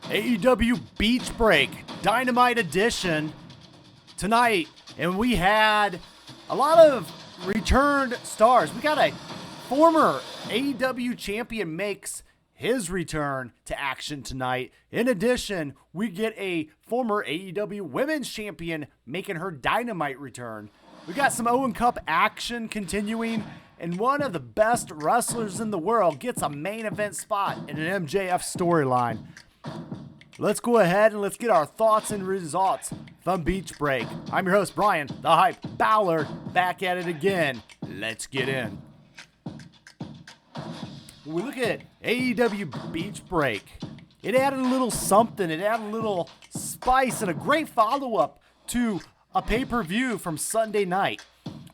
AEW Beach Break Dynamite Edition tonight, and we had a lot of returned stars. We got a former AEW champion makes his return to action tonight. In addition, we get a former AEW Women's Champion making her Dynamite return. We got some Owen Cup action continuing, and one of the best wrestlers in the world gets a main event spot in an MJF storyline. Let's go ahead and let's get our thoughts and results from Beach Break. I'm your host, Bryan, the Hype Ballard, back at it again. Let's get in. When we look at AEW Beach Break, it added a little something. It added a little spice and a great follow-up to a pay-per-view from Sunday night.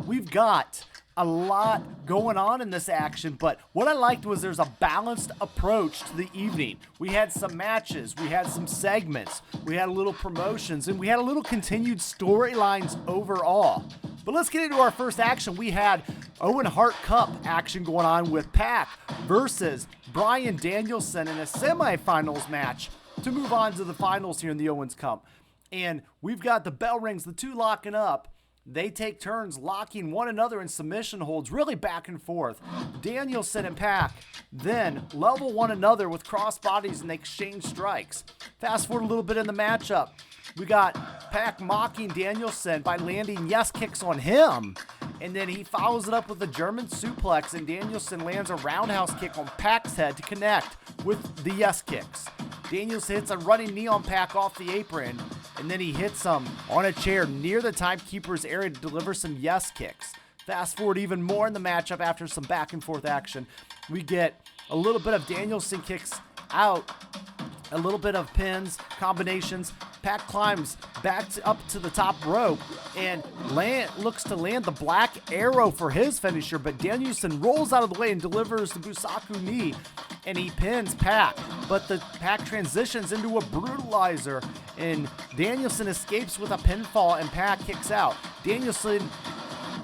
We've got a lot going on in this action, but what I liked was there's a balanced approach to the evening. We had some matches, we had some segments, we had a little promotions, and we had a little continued storylines overall. But let's get into our first action. We had Owen Hart Cup action going on with Pac versus Bryan Danielson in a semifinals match to move on to the finals here in the Owens Cup. And we've got the bell rings, the two locking up. They take turns locking one another in submission holds, really back and forth. Danielson and Pac then level one another with cross bodies and they exchange strikes. Fast forward a little bit in the matchup. We got Pac mocking Danielson by landing yes kicks on him. And then he follows it up with a German suplex, and Danielson lands a roundhouse kick on Pac's head to connect with the yes kicks. Danielson hits a running knee on Pac off the apron, and then he hits him on a chair near the timekeeper's area to deliver some yes kicks. Fast forward even more in the matchup after some back and forth action. We get a little bit of Danielson kicks out, a little bit of pins, combinations. Pac climbs back up to the top rope and looks to land the black arrow for his finisher, but Danielson rolls out of the way and delivers the Busaku knee, and he pins Pac. But the Pac transitions into a brutalizer, and Danielson escapes with a pinfall, and Pac kicks out. Danielson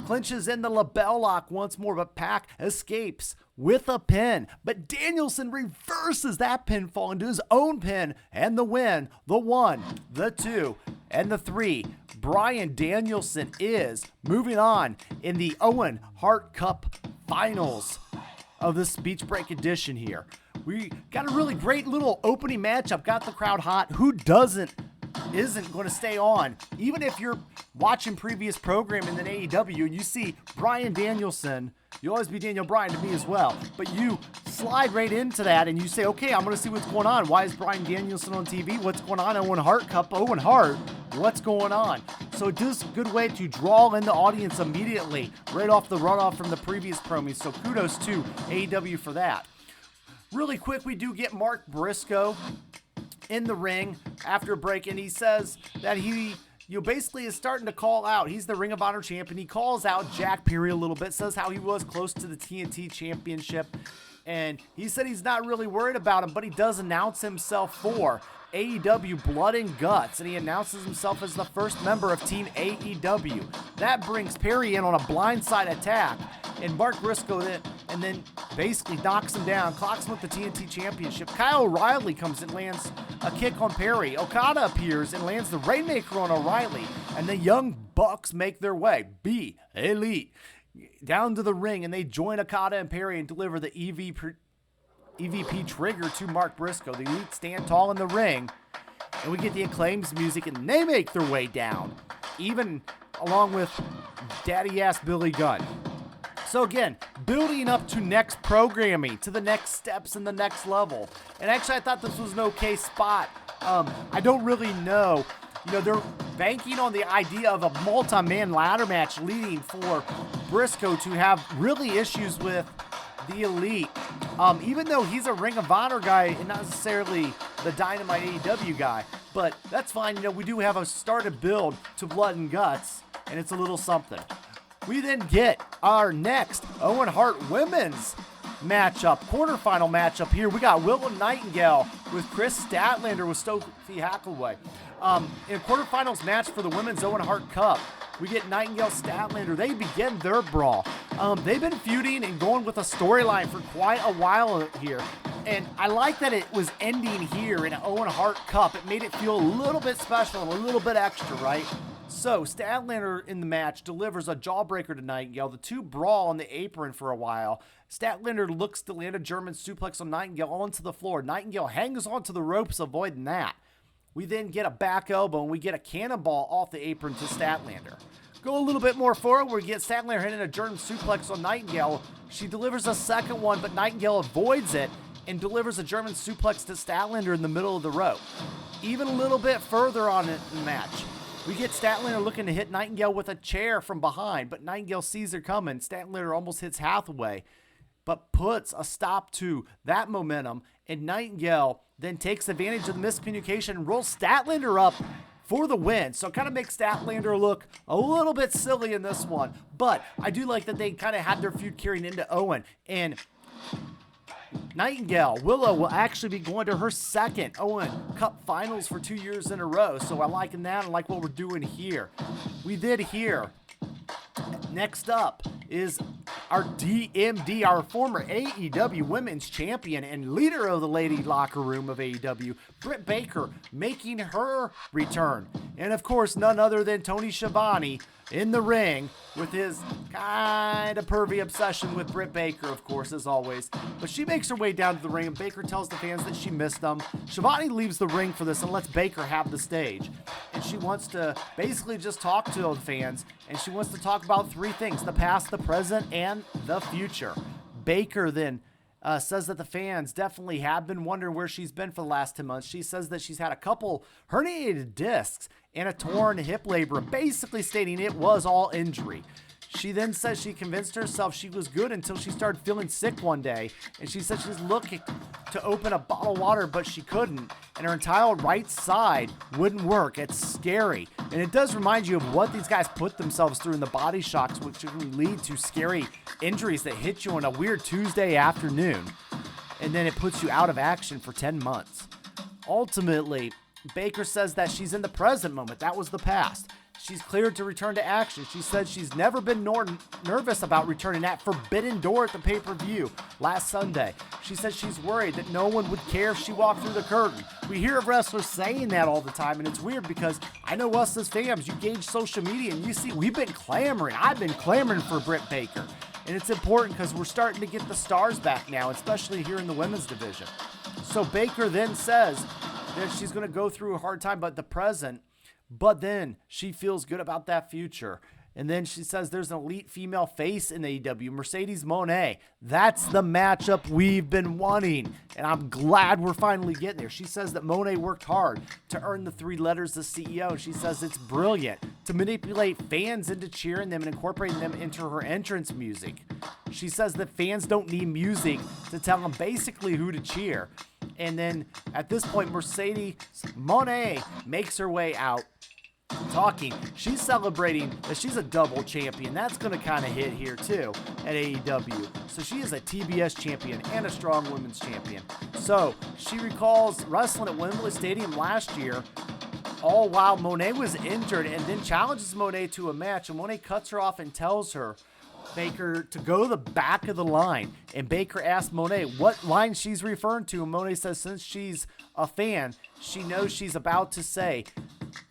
clinches in the label lock once more, but Pac escapes with a pin. But Danielson reverses that pinfall into his own pin, and the win, the 1, the 2, and the 3. Bryan Danielson is moving on in the Owen Hart Cup finals of this Beach Break edition here. We got a really great little opening matchup, got the crowd hot. Who isn't going to stay on? Even if you're watching previous programming in AEW and you see Bryan Danielson, you always be Daniel Bryan to me as well, but you slide right into that and you say, okay, I'm going to see what's going on. Why is Bryan Danielson on TV? What's going on? Owen Hart Cup, Owen Hart, what's going on? So it is a good way to draw in the audience immediately, right off the runoff from the previous promos. So kudos to AEW for that. Really quick, we do get Mark Briscoe in the ring after a break, and he says that he basically is starting to call out. He's the Ring of Honor champion. He calls out Jack Perry a little bit, says how he was close to the TNT championship, and he said he's not really worried about him, but he does announce himself for AEW Blood and Guts, and he announces himself as the first member of Team AEW. That brings Perry in on a blindside attack, and Mark Briscoe then basically knocks him down, clocks him with the TNT Championship. Kyle O'Reilly comes and lands a kick on Perry. Okada appears and lands the Rainmaker on O'Reilly, and the Young Bucks make their way, Elite, down to the ring, and they join Okada and Perry and deliver the EVP trigger to Mark Briscoe. The Elite stand tall in the ring, and we get the Acclaim's music, and they make their way down, even along with daddy-ass Billy Gunn. So again, building up to next programming, to the next steps and the next level. And actually, I thought this was an okay spot. I don't really know. They're banking on the idea of a multi-man ladder match leading for Briscoe to have really issues with the Elite. Even though he's a Ring of Honor guy and not necessarily the Dynamite AEW guy. But that's fine. We do have a started build to Blood and Guts, and it's a little something. We then get our next Owen Hart women's matchup, quarterfinal matchup here. We got Willow Nightingale with Chris Statlander with Sophie Hackleway. In a quarterfinals match for the women's Owen Hart Cup, we get Nightingale Statlander. They begin their brawl. They've been feuding and going with a storyline for quite a while here. And I like that it was ending here in an Owen Hart Cup. It made it feel a little bit special and a little bit extra, right? So Statlander in the match delivers a jawbreaker to Nightingale. The two brawl on the apron for a while. Statlander looks to land a German suplex on Nightingale onto the floor. Nightingale hangs onto the ropes, avoiding that. We then get a back elbow, and we get a cannonball off the apron to Statlander. Go a little bit more forward, we get Statlander hitting a German suplex on Nightingale. She delivers a second one, but Nightingale avoids it and delivers a German suplex to Statlander in the middle of the rope. Even a little bit further on in the match, we get Statlander looking to hit Nightingale with a chair from behind, but Nightingale sees her coming. Statlander almost hits Hathaway, but puts a stop to that momentum, and Nightingale then takes advantage of the miscommunication and rolls Statlander up for the win. So it kind of makes Statlander look a little bit silly in this one, but I do like that they kind of had their feud carrying into Owen, and Nightingale, Willow, will actually be going to her second Owen Cup Finals for 2 years in a row. So I like that. I like what we're doing here. We did here. Next up is our DMD, our former AEW Women's Champion and leader of the lady locker room of AEW, Britt Baker, making her return. And of course, none other than Tony Schiavone in the ring with his kind of pervy obsession with Britt Baker, of course, as always. But she makes her way down to the ring, and Baker tells the fans that she missed them. Schiavone leaves the ring for this and lets Baker have the stage. And she wants to basically just talk to the fans, and she wants to talk about three things: the past, the present, and the future. Baker then says that the fans definitely have been wondering where she's been for the last 10 months. She says that she's had a couple herniated discs and a torn hip labrum, basically stating it was all injury. She then says she convinced herself she was good until she started feeling sick one day, and she said she's looking to open a bottle of water, but she couldn't, and her entire right side wouldn't work. It's scary, and it does remind you of what these guys put themselves through in the body shocks, which can lead to scary injuries that hit you on a weird Tuesday afternoon, and then it puts you out of action for 10 months. Ultimately, Baker says that she's in the present moment. That was the past. She's cleared to return to action. She said she's never been nervous about returning at Forbidden Door at the pay-per-view last Sunday. She said she's worried that no one would care if she walked through the curtain. We hear of wrestlers saying that all the time, and it's weird because I know us as fans, you gauge social media, and you see we've been clamoring. I've been clamoring for Britt Baker. And it's important because we're starting to get the stars back now, especially here in the women's division. So Baker then says that she's going to go through a hard time, but the present, but then she feels good about that future. And then she says there's an elite female face in AEW, Mercedes Moné. That's the matchup we've been wanting, and I'm glad we're finally getting there. She says that Moné worked hard to earn the 3 letters of CEO. She says it's brilliant to manipulate fans into cheering them and incorporating them into her entrance music. She says that fans don't need music to tell them basically who to cheer. And then at this point, Mercedes Moné makes her way out. Talking, she's celebrating that she's a double champion. That's going to kind of hit here too at AEW. So she is a TBS champion and a strong women's champion. So she recalls wrestling at Wembley Stadium last year, all while Moné was injured, and then challenges Moné to a match, and Moné cuts her off and tells her, Baker, to go to the back of the line. And Baker asks Moné what line she's referring to, and Moné says since she's a fan, she knows she's about to say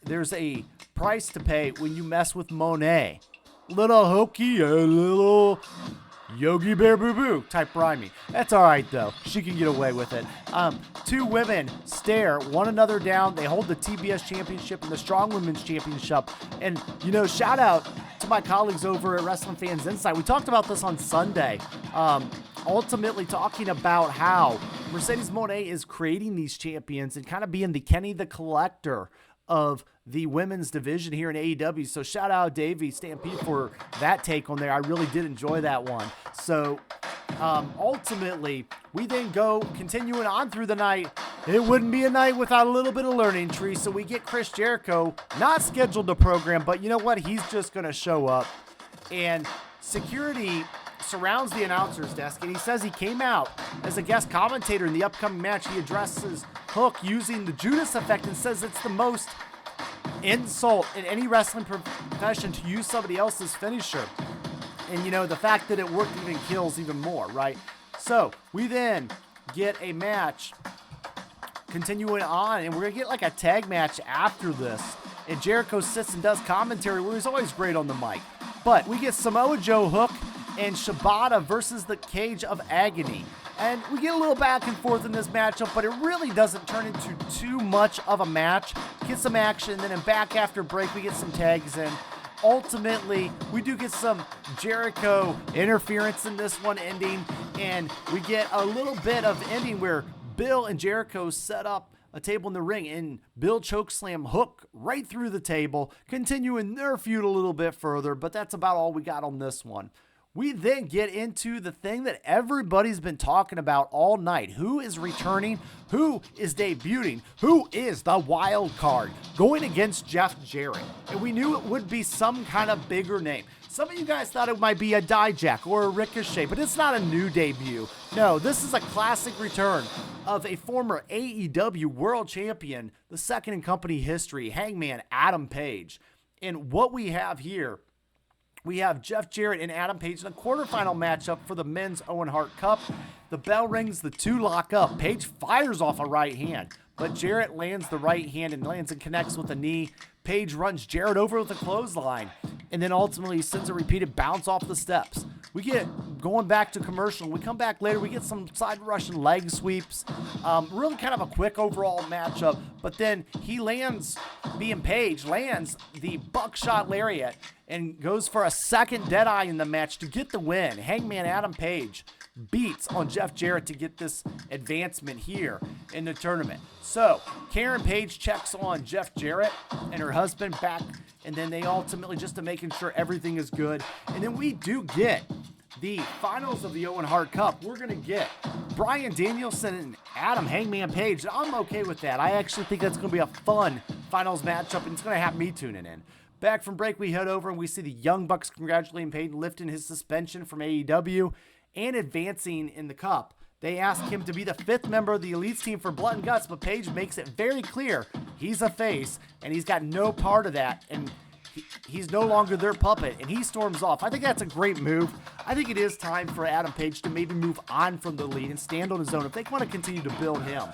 there's a price to pay when you mess with Moné. Little hokey, a little Yogi Bear Boo Boo type rhyming. That's all right, though. She can get away with it. Two women stare one another down. They hold the TBS Championship and the Strong Women's Championship. And, you know, shout out to my colleagues over at Wrestling Fans Insight. We talked about this on Sunday. Ultimately talking about how Mercedes Moné is creating these champions and kind of being the Kenny the Collector of the women's division here in AEW. So shout out Davey Stampede for that take on there. I really did enjoy that one. So ultimately, we then go continuing on through the night. It wouldn't be a night without a little bit of learning tree. So we get Chris Jericho, not scheduled to program, but you know what? He's just going to show up. And security surrounds the announcer's desk, and he says he came out as a guest commentator in the upcoming match. He addresses Hook using the Judas effect and says it's the most insult in any wrestling profession to use somebody else's finisher. And, you know, the fact that it worked even kills even more, right? So we then get a match continuing on, and we're going to get like a tag match after this. And Jericho sits and does commentary where he's always great on the mic. But we get Samoa Joe, Hook, and Shibata versus the Cage of Agony. And we get a little back and forth in this matchup, but it really doesn't turn into too much of a match. Get some action, and then back after break, we get some tags in. Ultimately, we do get some Jericho interference in this one ending, and we get a little bit of ending where Bill and Jericho set up a table in the ring, and Bill chokeslam Hook right through the table, continuing their feud a little bit further, but that's about all we got on this one. We then get into the thing that everybody's been talking about all night. Who is returning? Who is debuting? Who is the wild card going against Jeff Jarrett? And we knew it would be some kind of bigger name. Some of you guys thought it might be a Dijak or a Ricochet, but it's not a new debut. No, this is a classic return of a former AEW World Champion, the second in company history, Hangman Adam Page. And what we have here, we have Jeff Jarrett and Adam Page in a quarterfinal matchup for the Men's Owen Hart Cup. The bell rings, the two lock up. Page fires off a right hand, but Jarrett lands the right hand and lands and connects with a knee. Page runs Jarrett over with a clothesline, and then ultimately sends a repeated bounce off the steps. We get going back to commercial. We come back later. We get some side Russian leg sweeps. Really kind of a quick overall matchup. But then he lands, being Page, lands the buckshot lariat and goes for a second Deadeye in the match to get the win. Hangman Adam Page beats on Jeff Jarrett to get this advancement here in the tournament. So Karen Page checks on Jeff Jarrett and her husband back, and then they ultimately just to making sure everything is good. And then we do get the finals of the Owen Hart Cup. We're going to get Bryan Danielson and Adam Hangman Page. I'm okay with that. I actually think that's going to be a fun finals matchup, and it's going to have me tuning in. Back from break, we head over and we see the Young Bucks congratulating Page, lifting his suspension from AEW and advancing in the cup. They ask him to be the 5th member of the Elite team for Blood and Guts, but Page makes it very clear he's a face, and he's got no part of that, and he's no longer their puppet, and he storms off. I think that's a great move. I think it is time for Adam Page to maybe move on from the Elite and stand on his own if they want to continue to build him.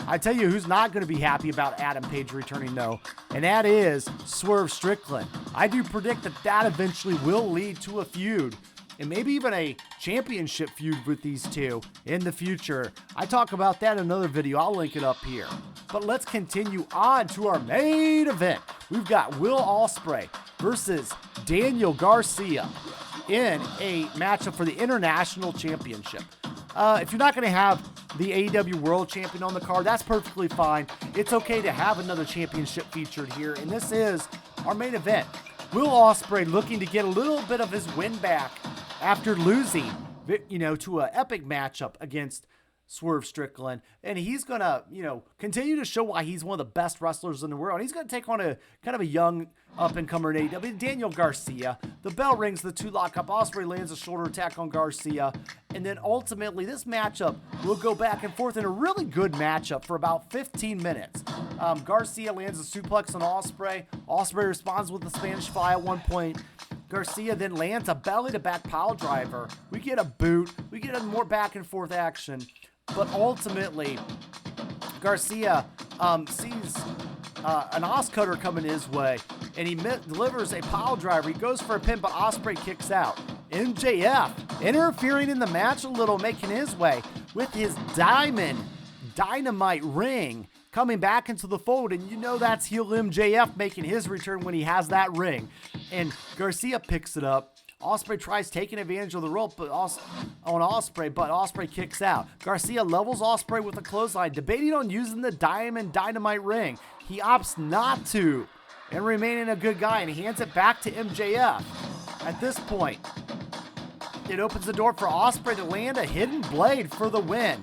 I tell you who's not going to be happy about Adam Page returning, though, and that is Swerve Strickland. I do predict that that eventually will lead to a feud, and maybe even a championship feud with these two in the future. I talk about that in another video. I'll link it up here. But let's continue on to our main event. We've got Will Ospreay versus Daniel Garcia in a matchup for the International Championship. If you're not going to have the AEW World Champion on the card, that's perfectly fine. It's okay to have another championship featured here, and this is our main event. Will Ospreay looking to get a little bit of his win back after losing, to an epic matchup against Swerve Strickland, and he's gonna, continue to show why he's one of the best wrestlers in the world. And he's gonna take on a kind of a young up-and-comer in AEW, Daniel Garcia. The bell rings, the two lock up. Ospreay lands a shoulder attack on Garcia, and then ultimately this matchup will go back and forth in a really good matchup for about 15 minutes. Garcia lands a suplex on Ospreay. Ospreay responds with the Spanish Fly at one point. Garcia then lands a belly-to-back pile driver. We get a boot. We get a more back-and-forth action. But ultimately, Garcia sees an Os cutter coming his way, and he delivers a pile driver. He goes for a pin, but Ospreay kicks out. MJF interfering in the match a little, making his way with his Dynamite ring coming back into the fold, and that's heel MJF making his return when he has that ring. And Garcia picks it up. Ospreay tries taking advantage of the rope on Ospreay, but Ospreay kicks out. Garcia levels Ospreay with a clothesline, debating on using the Dynamite ring. He opts not to and remaining a good guy, and he hands it back to MJF. At this point, it opens the door for Ospreay to land a hidden blade for the win.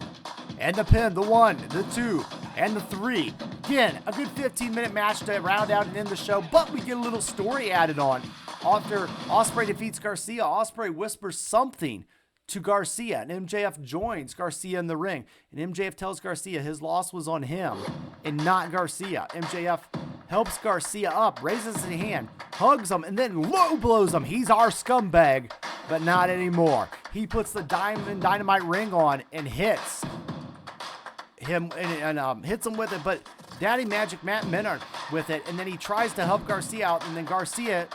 And the pin, the 1, the 2, and the 3. Again, a good 15-minute match to round out and end the show, but we get a little story added on. After Ospreay defeats Garcia, Ospreay whispers something to Garcia, and MJF joins Garcia in the ring. And MJF tells Garcia his loss was on him and not Garcia. MJF helps Garcia up, raises his hand, hugs him, and then low blows him. He's our scumbag, but not anymore. He puts the Dynamite ring on and hits him and hits him with it, but Daddy Magic Matt Menard with it, and then he tries to help Garcia out, and then Garcia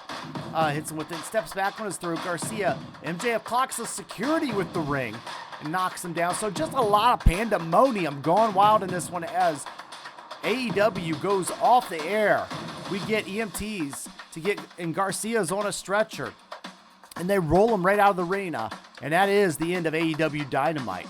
hits him with it, steps back on his throat. Garcia, MJF clocks the security with the ring and knocks him down. So just a lot of pandemonium going wild in this one as AEW goes off the air. We get EMTs to get, and Garcia's on a stretcher, and they roll him right out of the arena, and that is the end of AEW Dynamite.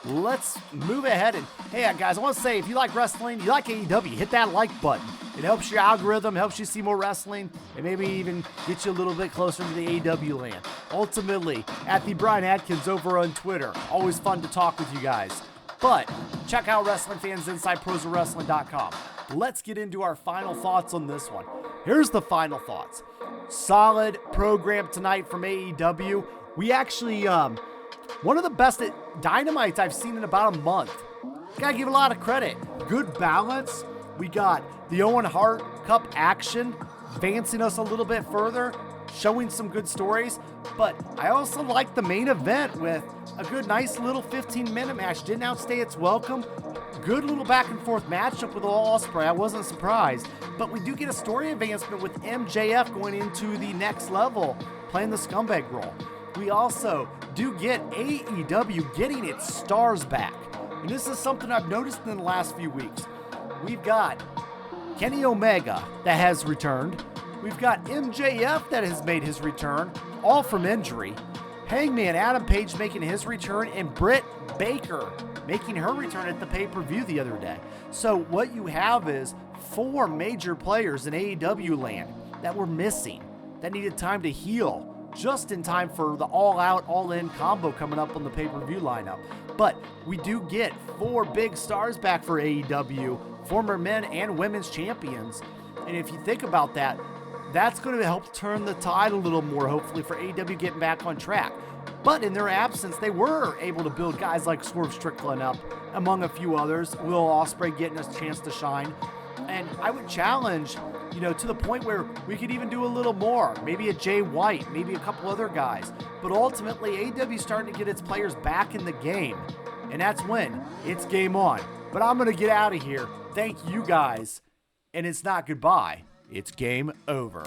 Let's move ahead, and hey guys, I want to say, if you like wrestling, you like AEW, hit that like button. It helps your algorithm, helps you see more wrestling, and maybe even get you a little bit closer to the AEW land. Ultimately, at the Bryan Adkins over on Twitter. Always fun to talk with you guys. But check out Wrestling Fans Inside ProsWrestling.com. Let's get into our final thoughts on this one. Here's the final thoughts. Solid program tonight from AEW. We actually, one of the best Dynamites I've seen in about a month. Gotta give a lot of credit. Good balance. We got the Owen Hart Cup action, advancing us a little bit further, showing some good stories. But I also like the main event with a good, nice little 15-minute match. Didn't outstay its welcome. Good little back and forth matchup with Ospreay. I wasn't surprised. But we do get a story advancement with MJF going into the next level, playing the scumbag role. We also do get AEW getting its stars back. And this is something I've noticed in the last few weeks. We've got Kenny Omega that has returned. We've got MJF that has made his return, all from injury. Hangman Adam Page making his return, and Britt Baker making her return at the pay-per-view the other day. So what you have is 4 major players in AEW land that were missing, that needed time to heal, just in time for the all-out, all-in combo coming up on the pay-per-view lineup. But we do get 4 big stars back for AEW, former men and women's champions. And if you think about that, that's going to help turn the tide a little more, hopefully, for AEW getting back on track. But in their absence, they were able to build guys like Swerve Strickland up, among a few others. Will Ospreay getting a chance to shine. And I would challenge, to the point where we could even do a little more. Maybe a Jay White, maybe a couple other guys. But ultimately, AEW is starting to get its players back in the game. And that's when it's game on. But I'm going to get out of here. Thank you guys. And it's not goodbye. It's game over.